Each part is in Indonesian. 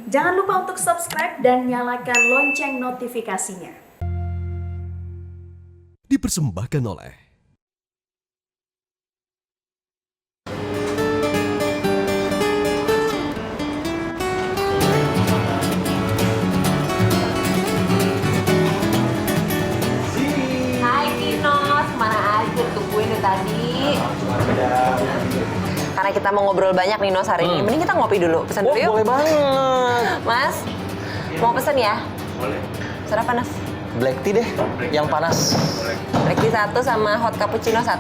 Jangan lupa untuk subscribe dan nyalakan lonceng notifikasinya. Dipersembahkan oleh Hai Tinos, mana aja tungguin dari tadi. Karena kita mau ngobrol banyak nih Nos hari ini, mending kita ngopi dulu. Pesan dulu yuk. Boleh banget. Mas, mau pesen ya? Boleh. Pesan apa Nos? Black tea deh, yang panas. Black tea 1 sama hot cappuccino 1.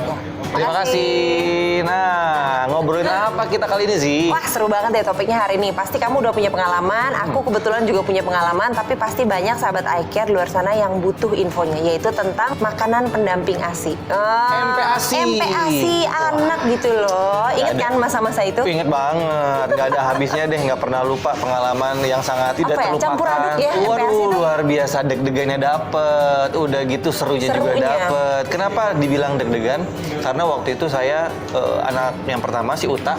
Ya. Terima kasih. Nah, ngobrolin apa kita kali ini sih? Wah, seru banget deh topiknya hari ini. Pasti kamu udah punya pengalaman, aku kebetulan juga punya pengalaman, tapi pasti banyak sahabat eye care luar sana yang butuh infonya, yaitu tentang makanan pendamping ASI. MPASI. MPASI anak gitu loh. Ingat kan masa-masa itu? Ingat banget, nggak ada habisnya deh, nggak pernah lupa pengalaman yang sangat tidak Apa ya, terlupakan. campur aduk ya, MPASI Waduh, tuh. luar biasa, deg-degannya dapet, udah gitu serunya juga Serunya. dapet. Kenapa dibilang deg-degan? Karena waktu itu saya anak yang pertama si Uta.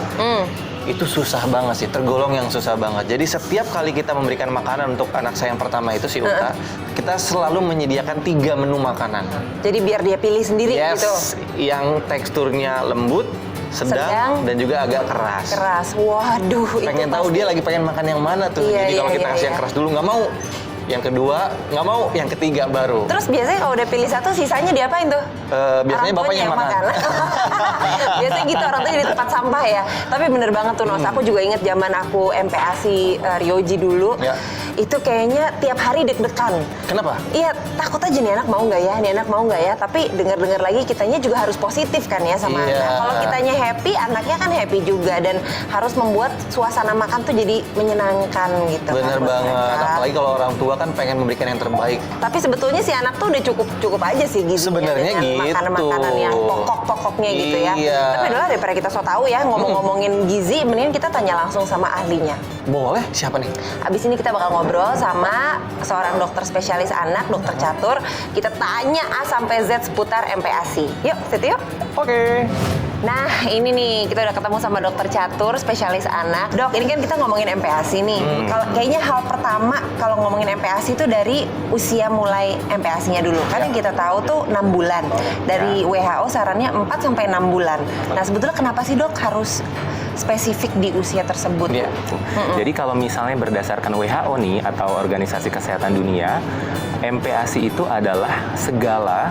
Itu susah banget sih, tergolong yang susah banget. Jadi setiap kali kita memberikan makanan untuk anak saya yang pertama itu si Uta, kita selalu menyediakan 3 menu makanan. Jadi biar dia pilih sendiri Yes, gitu. yang teksturnya lembut, sedang, dan juga agak keras. Keras. Waduh, Pengen itu tahu pasti. dia lagi pengen makan yang mana tuh. Iya, Jadi kalau iya, kita iya, kasih iya. yang keras dulu nggak mau, yang kedua nggak mau, yang ketiga baru. Terus biasanya kalau udah pilih satu, sisanya diapain tuh? Biasanya Orang bapaknya tuanya yang makan. Biasanya gitu, orang tuh jadi tempat sampah ya. Tapi bener banget tuh Nos, aku juga inget zaman aku MPASI Ryoji dulu. Ya. Itu kayaknya tiap hari deg-degan. Kenapa? Iya, takut aja nih anak mau nggak ya, nih anak mau nggak ya. Tapi dengar-dengar lagi kitanya juga harus positif kan ya sama Iya. anak. Kalau kitanya happy, anaknya kan happy juga. Dan harus membuat suasana makan tuh jadi menyenangkan gitu. Bener kan, buat banget. mereka. Apalagi kalau orang tua kan pengen memberikan yang terbaik. Tapi sebetulnya si anak tuh udah cukup aja sih gizinya Sebenarnya dengan gitu. makanan-makanan yang pokok-pokoknya gitu ya. Iya. Tapi adalah daripada kita so tahu ya ngomong-ngomongin gizi, mending kita tanya langsung sama ahlinya. Boleh? Siapa nih? Abis ini kita bakal ngobrol sama seorang dokter spesialis anak, dokter Catur. Kita tanya A sampai Z seputar MPASI. Yuk, situ yuk. Oke. Nah, ini nih kita udah ketemu sama dokter Catur, spesialis anak. Dok, ini kan kita ngomongin MPASI nih. Kalau kayaknya hal pertama kalau ngomongin MPASI itu dari usia mulai MPASI-nya dulu. Kan yang kita tahu tuh 6 bulan. Dari WHO sarannya 4 sampai 6 bulan. Nah, sebetulnya kenapa sih Dok harus spesifik di usia tersebut? Iya. Jadi kalau misalnya berdasarkan WHO nih atau Organisasi Kesehatan Dunia, MPASI itu adalah segala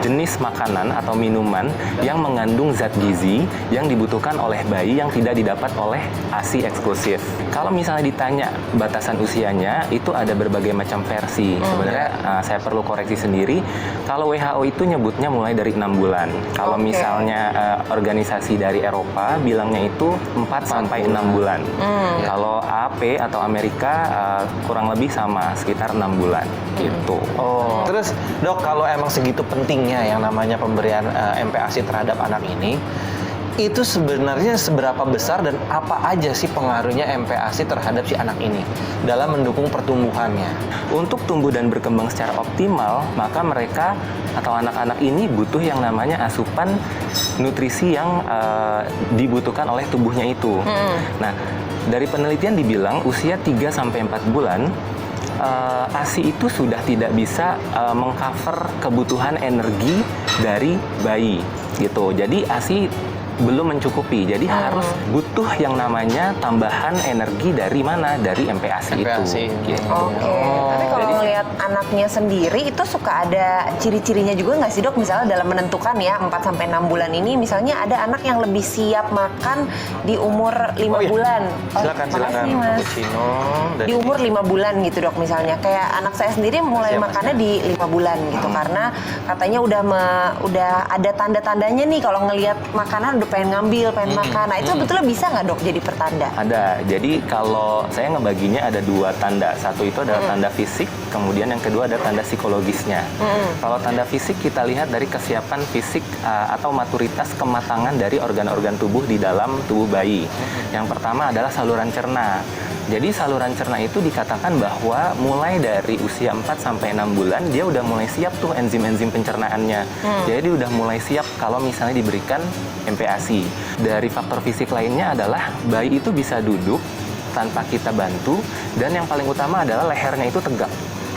jenis makanan atau minuman yang mengandung zat gizi yang dibutuhkan oleh bayi yang tidak didapat oleh ASI eksklusif. Kalau misalnya ditanya batasan usianya, itu ada berbagai macam versi. Sebenarnya saya perlu koreksi sendiri. Kalau WHO itu nyebutnya mulai dari 6 bulan. Kalau Oke. misalnya organisasi dari Eropa bilangnya itu 4 sampai 6 bulan. Kalau AP atau Amerika kurang lebih sama, sekitar 6 bulan gitu. Oh, terus dok, kalau emang segitu pentingnya yang namanya pemberian MPASI terhadap anak ini, itu sebenarnya seberapa besar dan apa aja sih pengaruhnya MPASI terhadap si anak ini dalam mendukung pertumbuhannya? Untuk tumbuh dan berkembang secara optimal, maka mereka atau anak-anak ini butuh yang namanya asupan nutrisi yang dibutuhkan oleh tubuhnya itu. Nah, dari penelitian dibilang usia 3 sampai 4 bulan ASI itu sudah tidak bisa mengcover kebutuhan energi dari bayi gitu. Jadi ASI belum mencukupi. Jadi harus butuh yang namanya tambahan energi dari mana? Dari MPASI itu. Gitu. Oke. Tapi kalau Jadi- ngelihat anaknya sendiri itu suka ada ciri-cirinya juga nggak sih Dok? Misalnya dalam menentukan ya 4 sampai 6 bulan ini, misalnya ada anak yang lebih siap makan di umur 5 Oh, iya. bulan. Silakan, silakan. Makasih, Mas. Cappuccino. Di umur 5 bulan gitu Dok misalnya. Kayak anak saya sendiri mulai Siap, Mas, makannya di 5 bulan gitu karena katanya udah ada tanda-tandanya nih kalau ngelihat makanan udah pengen ngambil, pengen makan. Nah, itu sebetulnya bisa nggak Dok jadi pertanda? Ada. Jadi kalau saya ngebaginya ada 2 tanda. Satu itu adalah tanda fisik, kemudian yang kedua ada tanda psikologisnya. Kalau tanda fisik kita lihat dari kesiapan fisik atau maturitas kematangan dari organ-organ tubuh di dalam tubuh bayi. Yang pertama adalah saluran cerna. Jadi saluran cerna itu dikatakan bahwa mulai dari usia 4 sampai 6 bulan dia udah mulai siap tuh enzim-enzim pencernaannya. Jadi udah mulai siap kalau misalnya diberikan MPASI. Dari faktor fisik lainnya adalah bayi itu bisa duduk tanpa kita bantu, dan yang paling utama adalah lehernya itu tegak.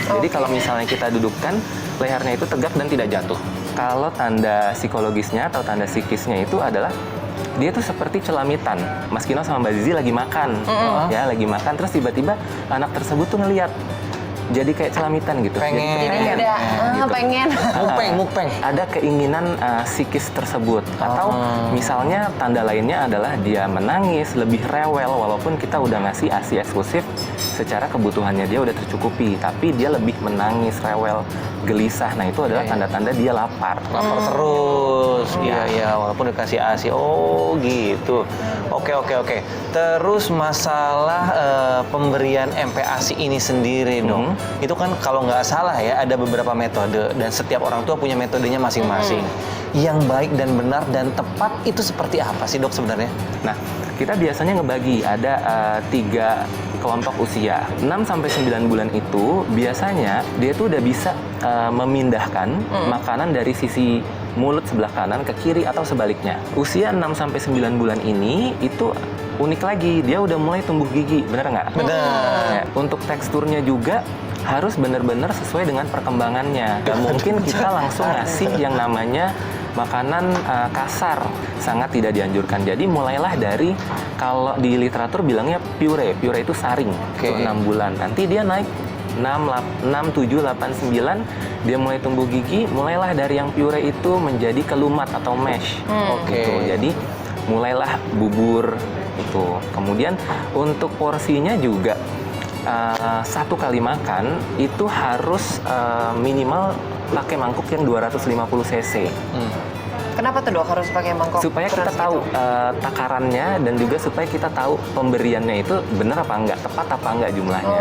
Jadi kalau misalnya kita dudukkan, lehernya itu tegak dan tidak jatuh. Kalau tanda psikologisnya atau tanda psikisnya itu adalah dia tuh seperti celamitan. Mas Kino sama Mbak Zizi lagi makan, ya lagi makan, terus tiba-tiba anak tersebut tuh ngelihat jadi kayak celamitan gitu. Pengen. Pengen. Mukpeng. Ada keinginan psikis tersebut. Atau misalnya tanda lainnya adalah dia menangis, lebih rewel, walaupun kita udah ngasih ASI eksklusif, secara kebutuhannya dia udah tercukupi, tapi dia lebih menangis, rewel, gelisah. Nah itu adalah tanda-tanda dia lapar. Lapar terus. Iya, walaupun dikasih ASI. Oh gitu. Oke. Terus masalah pemberian MPASI ini sendiri dong. Itu kan kalau nggak salah ya, ada beberapa metode dan setiap orang tua punya metodenya masing-masing. Yang baik dan benar dan tepat itu seperti apa sih dok sebenarnya? Nah, kita biasanya ngebagi ada 3 kelompok usia. 6-9 bulan itu biasanya dia tuh udah bisa memindahkan makanan dari sisi mulut sebelah kanan ke kiri atau sebaliknya. Usia 6-9 bulan ini itu unik lagi, dia udah mulai tumbuh gigi, bener nggak? Benar. Untuk teksturnya juga harus benar-benar sesuai dengan perkembangannya. Dan mungkin kita langsung ngasih yang namanya makanan kasar, sangat tidak dianjurkan. Jadi mulailah dari, kalau di literatur bilangnya pure itu saring, itu 6 bulan. Nanti dia naik 6, 7, 8, 9, dia mulai tumbuh gigi, mulailah dari yang pure itu menjadi kelumat atau mesh. Gitu. Jadi mulailah bubur itu. Kemudian untuk porsinya juga 1 kali makan itu harus minimal pakai mangkuk yang 250 cc. Kenapa tuh dok harus pakai mangkok? Supaya kita tahu takarannya, dan juga supaya kita tahu pemberiannya itu benar apa enggak, tepat apa enggak jumlahnya.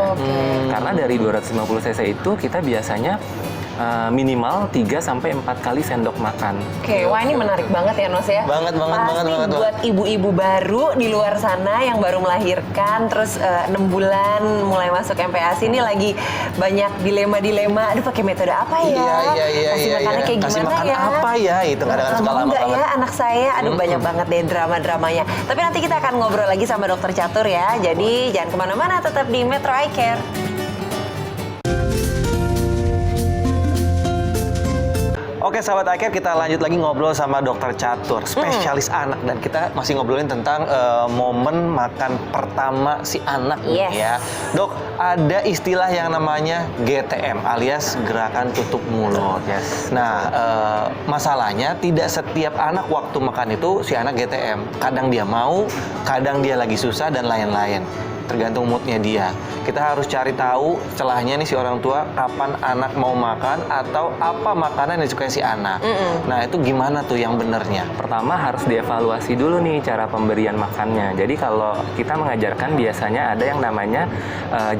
Karena dari 250 cc itu kita biasanya minimal 3-4 kali sendok makan. Oke, wah ini menarik banget ya Nos ya. Banget. Pasti buat ibu-ibu baru di luar sana yang baru melahirkan, terus 6 bulan mulai masuk MPASI ini lagi banyak dilema-dilema. Aduh pakai metode apa ya? Kasih makannya kayak Kasih gimana makan ya? apa ya? Itu kadang-kadang suka Mau lama nggak banget. ya anak saya? Aduh banyak banget deh drama-dramanya. Tapi nanti kita akan ngobrol lagi sama dokter Catur ya. Jadi jangan kemana-mana, tetap di Metro Eye Care. Oke sahabat Eye Care, kita lanjut lagi ngobrol sama dokter Catur, spesialis anak, dan kita masih ngobrolin tentang momen makan pertama si anak nih ya. Dok, ada istilah yang namanya GTM alias gerakan tutup mulut. Nah, masalahnya tidak setiap anak waktu makan itu si anak GTM. Kadang dia mau, kadang dia lagi susah dan lain-lain. Tergantung moodnya dia. Kita harus cari tahu celahnya nih si orang tua, kapan anak mau makan atau apa makanan yang disukai si anak. Nah itu gimana tuh yang benernya? Pertama harus dievaluasi dulu nih cara pemberian makannya. Jadi kalau kita mengajarkan biasanya ada yang namanya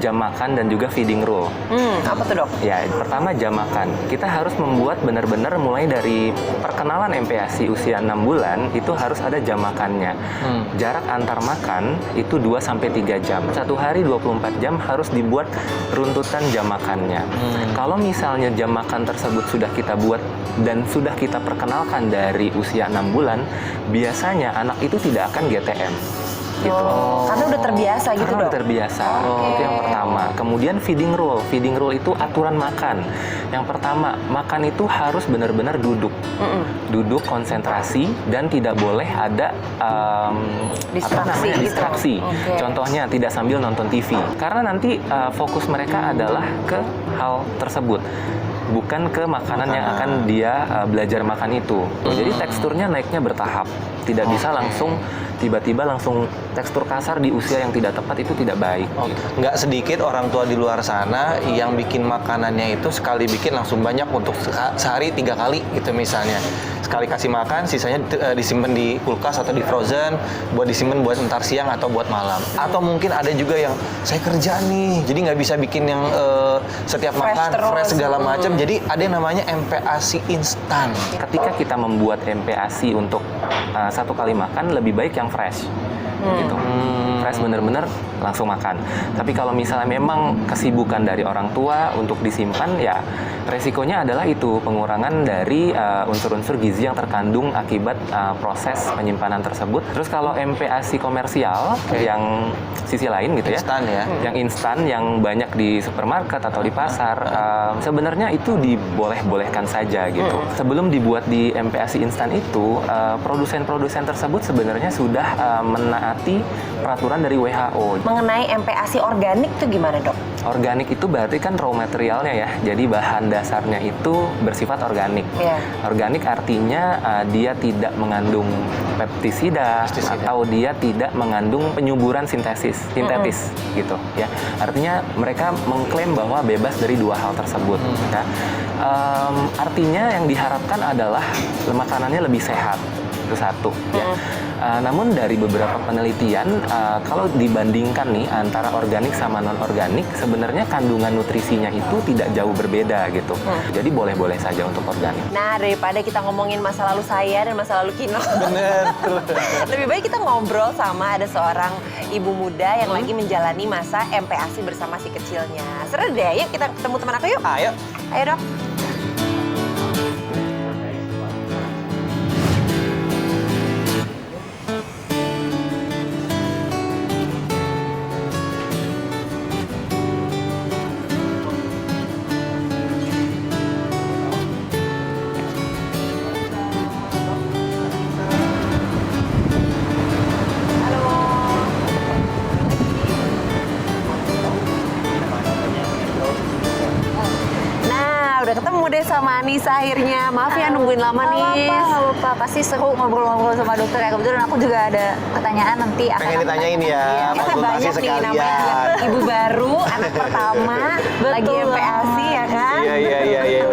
jam makan dan juga feeding rule. Apa tuh dok? Ya, pertama jam makan. Kita harus membuat benar-benar mulai dari perkenalan MPASI usia 6 bulan itu harus ada jam makannya. Jarak antar makan itu 2-3 jam. 1 hari 24 jam harus dibuat runtutan jam makannya. Kalau misalnya jam makan tersebut sudah kita buat dan sudah kita perkenalkan dari usia 6 bulan, biasanya anak itu tidak akan GTM. Gitu. Karena udah terbiasa gitu Karena dok? udah terbiasa. Itu yang pertama. Kemudian feeding rule. Feeding rule itu aturan makan. Yang pertama, makan itu harus benar-benar duduk. Duduk, konsentrasi, dan tidak boleh ada distraksi. Contohnya tidak sambil nonton TV. Karena nanti fokus mereka adalah ke hal tersebut, bukan ke makanan yang akan dia belajar makan itu. Jadi teksturnya naiknya bertahap. Tidak bisa langsung tiba-tiba langsung tekstur kasar di usia yang tidak tepat, itu tidak baik. Nggak sedikit orang tua di luar sana yang bikin makanannya itu sekali bikin langsung banyak untuk sehari 3 kali gitu misalnya. Sekali kasih makan, sisanya disimpan di kulkas atau di frozen, buat disimpan buat ntar siang atau buat malam. Atau mungkin ada juga yang saya kerja nih, jadi nggak bisa bikin yang setiap makan fresh segala macam. Jadi ada yang namanya MPASI instan. Ketika kita membuat MPASI untuk 1 kali makan, lebih baik yang fresh. Gitu. fresh bener-bener langsung makan. Tapi kalau misalnya memang kesibukan dari orang tua untuk disimpan, ya resikonya adalah itu pengurangan dari unsur-unsur gizi yang terkandung akibat proses penyimpanan tersebut. Terus kalau MPASI komersial yang sisi lain gitu ya, Instan ya. yang instan yang banyak di supermarket atau di pasar, sebenarnya itu diboleh-bolehkan saja gitu. Sebelum dibuat di MPASI instan itu, produsen-produsen tersebut sebenarnya sudah menaati peraturan dari WHO. Mengenai MPASI organik tuh gimana, Dok? Organik itu berarti kan raw materialnya ya, jadi bahan dasarnya itu bersifat organik. Iya. Organik artinya dia tidak mengandung pestisida atau dia tidak mengandung penyuburan sintetis gitu ya. Artinya mereka mengklaim bahwa bebas dari dua hal tersebut. Ya. Artinya yang diharapkan adalah makanannya lebih sehat. Itu satu ya. Namun dari beberapa penelitian, kalau dibandingkan nih antara organik sama non organik, sebenarnya kandungan nutrisinya itu tidak jauh berbeda gitu. Jadi boleh-boleh saja untuk organik. Nah, daripada kita ngomongin masa lalu saya dan masa lalu Kino, Bener. lebih baik kita ngobrol sama ada seorang ibu muda yang lagi menjalani masa MPASI bersama si kecilnya. Seru deh, yuk kita ketemu teman aku yuk. Ayo. Ayo, Dok. Udah ketemu deh sama Anissa akhirnya. Maaf ya nungguin lama nih. Nggak apa-apa. Pasti seru ngobrol-ngobrol sama dokter ya. Kebetulan aku juga ada pertanyaan nanti. Pengen ditanyain ya, Kan konsultasi banyak nih sekalian. namanya juga ibu baru, anak pertama, lagi MPASI ya kan? Iya.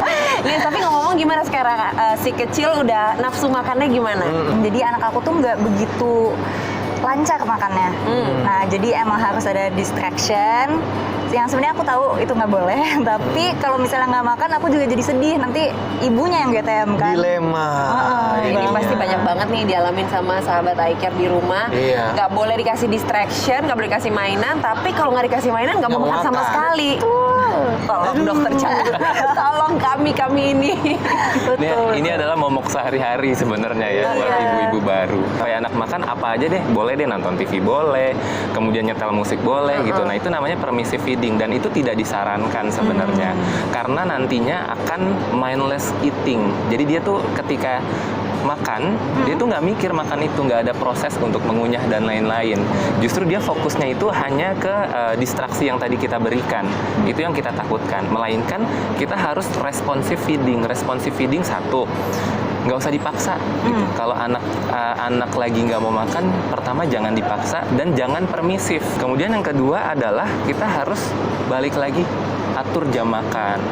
Nih, tapi ngomong gimana sekarang si kecil udah nafsu makannya gimana? Jadi anak aku tuh nggak begitu lancar makannya. Nah, jadi emang harus ada distraction. Yang sebenarnya aku tahu itu nggak boleh, tapi kalau misalnya nggak makan, aku juga jadi sedih. Nanti ibunya yang GTM kan. Dilema. Ini pasti banyak banget nih dialamin sama sahabat iCare di rumah. Iya. Nggak boleh dikasih distraction, nggak boleh dikasih mainan, tapi kalau nggak dikasih mainan nggak mau Nggak mau makan sama makan. sekali. Tolong dokter Catur, tolong kami ini. Ini adalah momok sehari-hari sebenarnya ya buat ibu-ibu baru. Kayak anak makan apa aja deh, boleh deh nonton TV boleh, kemudian nyetel musik boleh gitu. Nah itu namanya permissive feeding dan itu tidak disarankan sebenarnya karena nantinya akan mindless eating. Jadi dia tuh ketika makan, dia tuh nggak mikir makan itu, nggak ada proses untuk mengunyah dan lain-lain. Justru dia fokusnya itu hanya ke distraksi yang tadi kita berikan. Itu yang kita takutkan. Melainkan kita harus responsive feeding. Responsive feeding satu, nggak usah dipaksa. Gitu. Kalau anak lagi nggak mau makan, pertama jangan dipaksa dan jangan permisif. Kemudian yang kedua adalah kita harus balik lagi atur jam makan,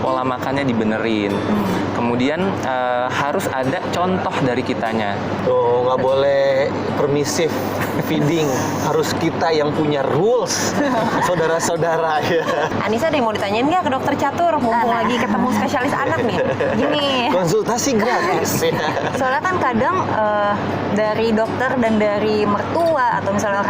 pola makannya dibenerin. Kemudian harus ada contoh dari kitanya. Oh, nggak boleh permisif feeding. Harus kita yang punya rules. Saudara-saudara ya. Anissa ada yang mau ditanyain nggak ke dokter Catur? Mumpung lagi ketemu spesialis anak nih. Gini, Konsultasi gratis ya. soalnya kan kadang dari dokter dan dari mertua atau misalnya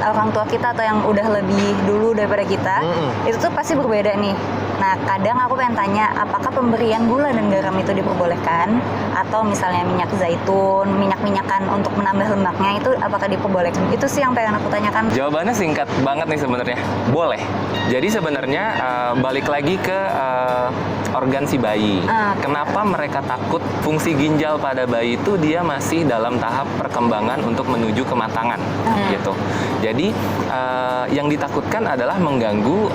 orang tua kita atau yang udah lebih dulu daripada kita, itu tuh pasti berbeda nih. Nah, kadang aku pengen tanya, apakah pemberian gula dan garam itu diperbolehkan? Atau misalnya minyak zaitun, minyak-minyakan untuk menambah lemaknya itu apakah diperbolehkan? Itu sih yang pengen aku tanyakan. Jawabannya singkat banget nih sebenarnya. Boleh. Jadi sebenarnya balik lagi ke organ si bayi. Kenapa mereka takut? Fungsi ginjal pada bayi itu dia masih dalam tahap perkembangan untuk menuju kematangan, gitu. Jadi yang ditakutkan adalah mengganggu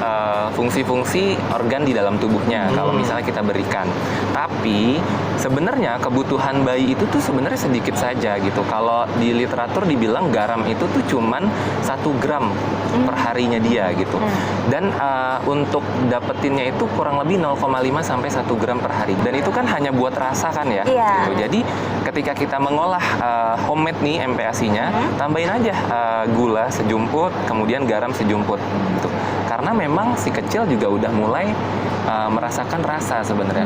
fungsi-fungsi organ di dalam tubuhnya kalau misalnya kita berikan. Tapi sebenarnya kebutuhan bayi itu tuh sebenarnya sedikit saja gitu. Kalau di literatur dibilang garam itu tuh cuman 1 gram per harinya dia gitu. Dan untuk dapetinnya itu kurang lebih 0,5 sampai 1 gram per hari. Dan itu kan hanya buat rasa kan ya. Iya. Gitu. Jadi ketika kita mengolah homemade nih MPASI-nya, tambahin aja gula sejumput, kemudian garam sejumput gitu. Karena memang si kecil juga udah mulai merasakan rasa sebenarnya,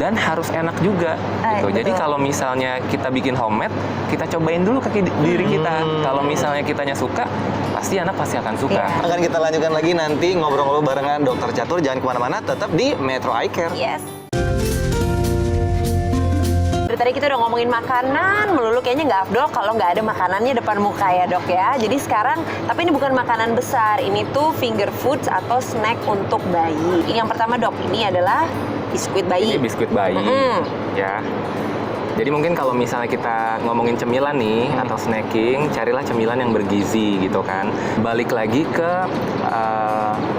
dan harus enak juga gitu. Betul. Jadi kalau misalnya kita bikin homemade, kita cobain dulu ke diri kita. Kalau misalnya kitanya suka, pasti anak pasti akan suka. Iya. Akan kita lanjutkan lagi nanti ngobrol-ngobrol barengan Dokter Catur. Jangan kemana-mana, tetap di Metro Eye Care. Yes. Dari tadi kita udah ngomongin makanan melulu, kayaknya nggak afdol kalau nggak ada makanannya depan muka ya dok ya. Jadi sekarang, tapi ini bukan makanan besar, ini tuh finger foods atau snack untuk bayi. Yang pertama dok, ini adalah biskuit bayi. Ini biskuit bayi, ya. Jadi mungkin kalau misalnya kita ngomongin cemilan nih atau snacking, carilah cemilan yang bergizi gitu kan. Balik lagi ke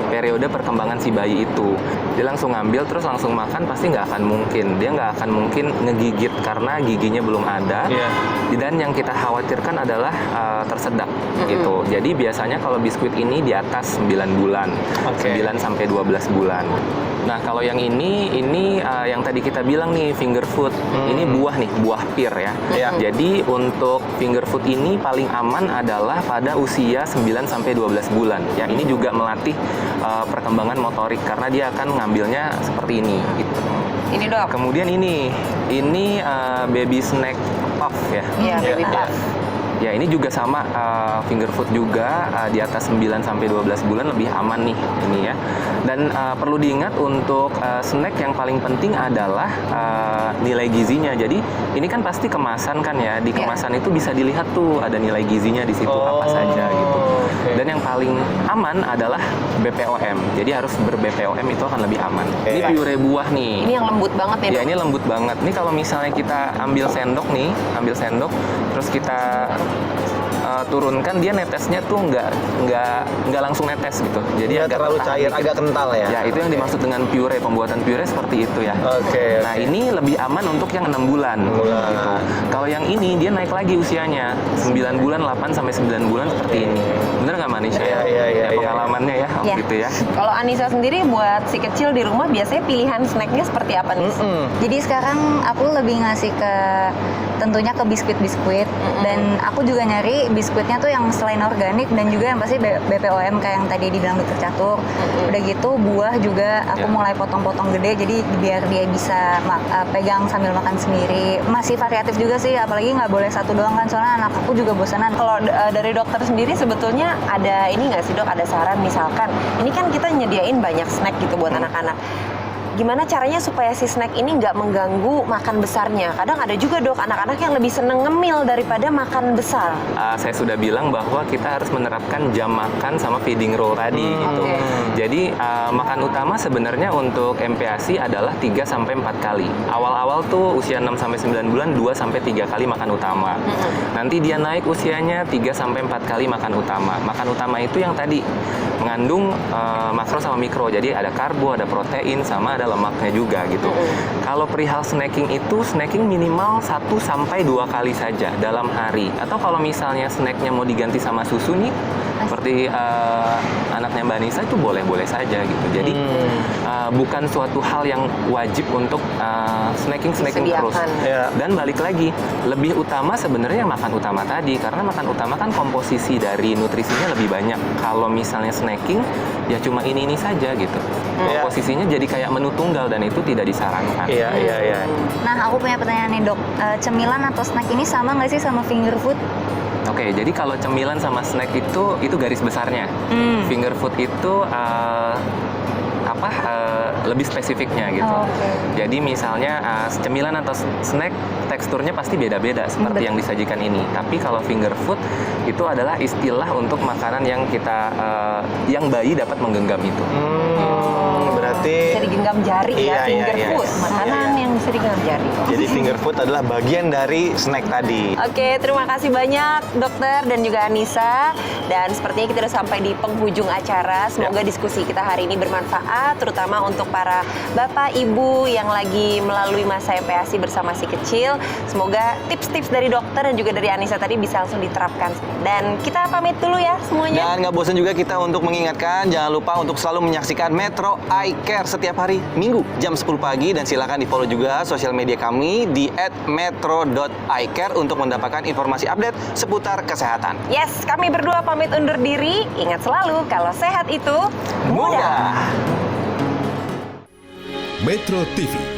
periode perkembangan si bayi itu. Dia langsung ngambil terus langsung makan pasti nggak akan mungkin. Dia nggak akan mungkin ngegigit karena giginya belum ada. Iya. Dan yang kita khawatirkan adalah tersedak gitu. Jadi biasanya kalau biskuit ini di atas 9 bulan, Oke. 9 sampai 12 bulan. Nah, kalau yang ini yang tadi kita bilang nih finger food. Ini buah nih, buah pir ya. Iya. Jadi untuk finger food ini paling aman adalah pada usia 9 sampai 12 bulan. Yang ini juga melatih perkembangan motorik karena dia akan ngambilnya seperti ini gitu. Ini dok. Kemudian ini baby snack puff ya. Iya, baby puff. Ya, ini juga sama finger food juga di atas 9 sampai 12 bulan lebih aman nih ini ya. Dan perlu diingat untuk snack yang paling penting adalah nilai gizinya. Jadi ini kan pasti kemasan kan ya. Di kemasan itu bisa dilihat tuh ada nilai gizinya di situ apa saja gitu. Oke. Dan yang paling aman adalah BPOM. Jadi harus ber-BPOM itu akan lebih aman. Ini pure buah nih. Ini yang lembut banget ya Ya, dok. ini lembut banget. Ini kalau misalnya kita ambil sendok, terus kita turunkan, dia netesnya tuh nggak langsung netes gitu. Jadi Nggak agak terlalu tertahan cair, dikit. agak kental ya. Ya, itu yang dimaksud dengan pure. Pembuatan pure seperti itu ya. Oke. Nah, ini lebih aman untuk yang 6 bulan. 6 bulan. Gitu. Kalau yang ini dia naik lagi usianya 9 bulan, 8 sampai 9 bulan seperti ini. Bener nggak Manisha ya? Iya. Pengalamannya ya, Iya. gitu ya. Kalau Anissa sendiri buat si kecil di rumah biasanya pilihan snacknya seperti apa nih? Jadi sekarang aku lebih ngasih ke tentunya ke biskuit-biskuit, dan aku juga nyari biskuitnya tuh yang selain organik dan juga yang pasti BPOM kayak yang tadi dibilang Dokter Catur. Udah gitu buah juga aku mulai potong-potong gede, jadi biar dia bisa pegang sambil makan sendiri. Masih variatif juga sih, apalagi nggak boleh satu doang kan, soalnya anak aku juga bosanan. Kalau dari dokter sendiri sebetulnya ada ini nggak sih dok, ada saran misalkan, ini kan kita nyediain banyak snack gitu buat anak-anak. Gimana caranya supaya si snack ini nggak mengganggu makan besarnya? Kadang ada juga dok anak-anak yang lebih seneng ngemil daripada makan besar. Saya sudah bilang bahwa kita harus menerapkan jam makan sama feeding rule tadi gitu. Oke. Jadi makan utama sebenarnya untuk MPASI adalah 3 sampai 4 kali. Awal-awal tuh usia 6 sampai 9 bulan 2 sampai 3 kali makan utama. Nanti dia naik usianya 3 sampai 4 kali makan utama. Makan utama itu yang tadi mengandung makro sama mikro. Jadi ada karbo, ada protein, sama ada lemaknya juga gitu. Kalau perihal snacking itu, snacking minimal 1 sampai 2 kali saja dalam hari. Atau kalau misalnya snacknya mau diganti sama susu nih, seperti anaknya Mbak Nisa itu boleh-boleh saja gitu. Jadi bukan suatu hal yang wajib untuk snacking terus. Disediakan. Ya. Dan balik lagi, lebih utama sebenarnya makan utama tadi, karena makan utama kan komposisi dari nutrisinya lebih banyak. Kalau misalnya snacking, ya cuma ini saja gitu. Komposisinya jadi kayak menu tunggal dan itu tidak disarankan. Iya. Nah, aku punya pertanyaan nih dok, cemilan atau snack ini sama nggak sih sama finger food? Oke, jadi kalau cemilan sama snack itu garis besarnya. Finger food itu lebih spesifiknya gitu. Oke. Jadi misalnya cemilan atau snack teksturnya pasti beda-beda seperti yang disajikan ini. Tapi kalau finger food itu adalah istilah untuk makanan yang yang bayi dapat menggenggam itu. Berarti Bisa digenggam jari ya, finger food. Makanan yang bisa digenggam jari. jadi finger food adalah bagian dari snack tadi. Oke, terima kasih banyak dokter dan juga Anissa. Dan sepertinya kita udah sampai di penghujung acara. Semoga diskusi kita hari ini bermanfaat, terutama untuk para bapak, ibu yang lagi melalui masa MPASI bersama si kecil. Semoga tips-tips dari dokter dan juga dari Anissa tadi bisa langsung diterapkan. Dan kita pamit dulu ya semuanya. Dan nggak bosan juga kita untuk mengingatkan, jangan lupa untuk selalu menyaksikan Metro Eye Care. @metro.icare setiap hari Minggu jam 10 pagi dan silakan di-follow juga sosial media kami di @metro.icare untuk mendapatkan informasi update seputar kesehatan. Yes, kami berdua pamit undur diri. Ingat selalu kalau sehat itu mudah. Mudah. Metro TV